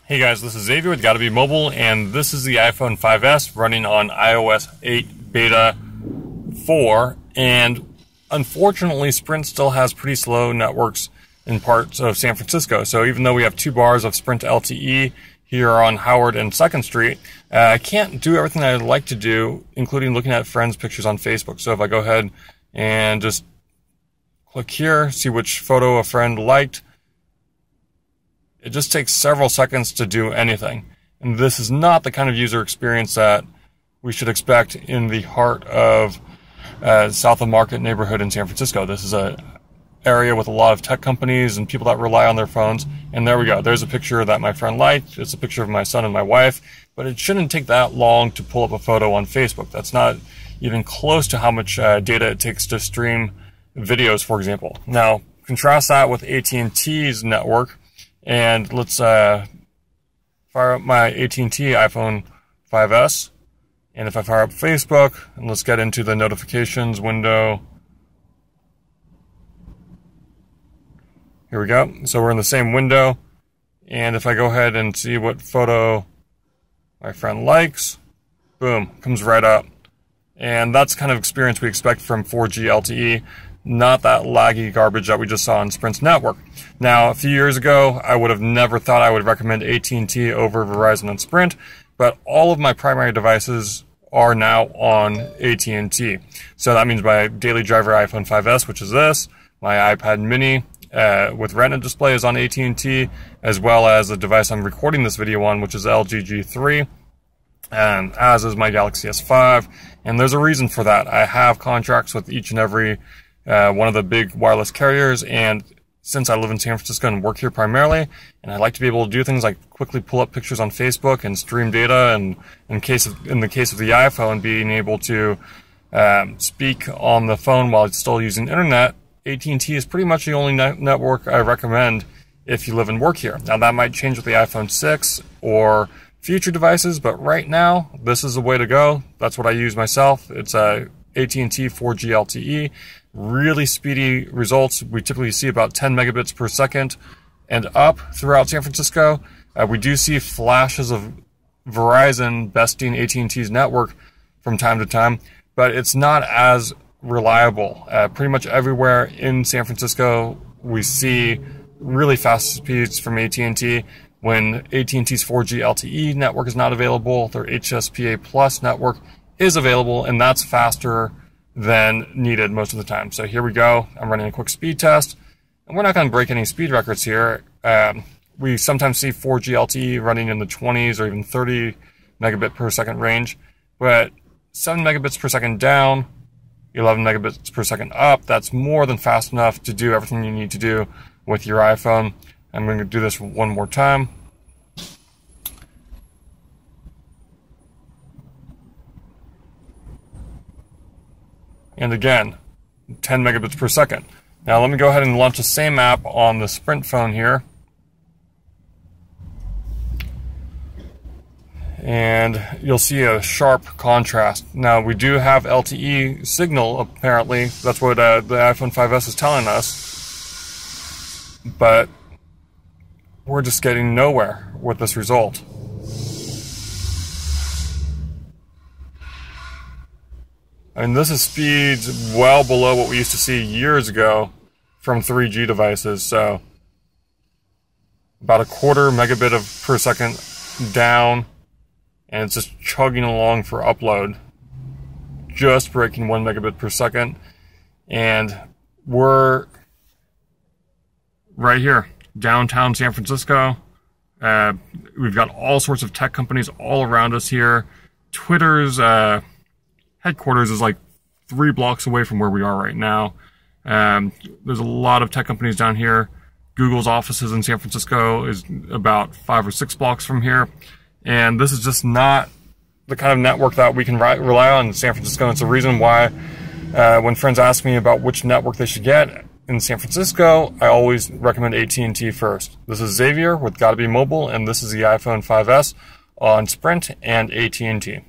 Hey guys, this is Xavier with Gotta Be Mobile, and this is the iPhone 5S running on iOS 8 Beta 4. And unfortunately, Sprint still has pretty slow networks in parts of San Francisco. So even though we have 2 bars of Sprint LTE here on Howard and 2nd Street, I can't do everything I'd like to do, including looking at friends' pictures on Facebook. So if I go ahead and just click here, see which photo a friend liked, it just takes several seconds to do anything. And this is not the kind of user experience that we should expect in the heart of South of Market neighborhood in San Francisco. This is an area with a lot of tech companies and people that rely on their phones. And there we go. There's a picture that my friend liked. It's a picture of my son and my wife. But it shouldn't take that long to pull up a photo on Facebook. That's not even close to how much data it takes to stream videos, for example. Now, contrast that with AT&T's network. And let's fire up my AT&T iPhone 5S. And if I fire up Facebook, and let's get into the notifications window. Here we go. So we're in the same window. And if I go ahead and see what photo my friend likes, boom, comes right up. And that's the kind of experience we expect from 4G LTE. Not that laggy garbage that we just saw on Sprint's network. Now, a few years ago, I would have never thought I would recommend AT&T over Verizon and Sprint, but all of my primary devices are now on AT&T. So that means my daily driver iPhone 5S, which is this, my iPad mini with Retina display is on AT&T, as well as the device I'm recording this video on, which is LG G3, and as is my Galaxy S5. And there's a reason for that. I have contracts with each and every one of the big wireless carriers, and since I live in San Francisco and work here primarily, and I like to be able to do things like quickly pull up pictures on Facebook and stream data, and in the case of the iPhone, being able to speak on the phone while it's still using internet, AT&T is pretty much the only network I recommend if you live and work here. Now that might change with the iPhone 6 or future devices, but right now this is the way to go. That's what I use myself. It's a AT&T 4G LTE. Really speedy results. We typically see about 10 megabits per second and up throughout San Francisco. We do see flashes of Verizon besting AT&T's network from time to time, but it's not as reliable. Pretty much everywhere in San Francisco, we see really fast speeds from AT&T. When AT&T's 4G LTE network is not available, their HSPA Plus network is available, and that's faster than needed most of the time. So here we go. I'm running a quick speed test, and we're not going to break any speed records here. We sometimes see 4G LTE running in the 20s or even 30 megabit per second range, but 7 megabits per second down, 11 megabits per second up, that's more than fast enough to do everything you need to do with your iPhone. I'm going to do this one more time. And again, 10 megabits per second. Now let me go ahead and launch the same app on the Sprint phone here. And you'll see a sharp contrast. Now we do have LTE signal, apparently. That's what the iPhone 5S is telling us. But we're just getting nowhere with this result. And this is speeds well below what we used to see years ago from 3G devices. So about a quarter megabit per second down, and it's just chugging along for upload, just breaking 1 megabit per second. And we're right here, downtown San Francisco. We've got all sorts of tech companies all around us here. Twitter's headquarters is like 3 blocks away from where we are right now. There's a lot of tech companies down here. Google's offices in San Francisco is about 5 or 6 blocks from here. And this is just not the kind of network that we can rely on in San Francisco. And it's the reason why when friends ask me about which network they should get in San Francisco, I always recommend AT&T first. This is Xavier with Gotta Be Mobile, and this is the iPhone 5S on Sprint and AT&T.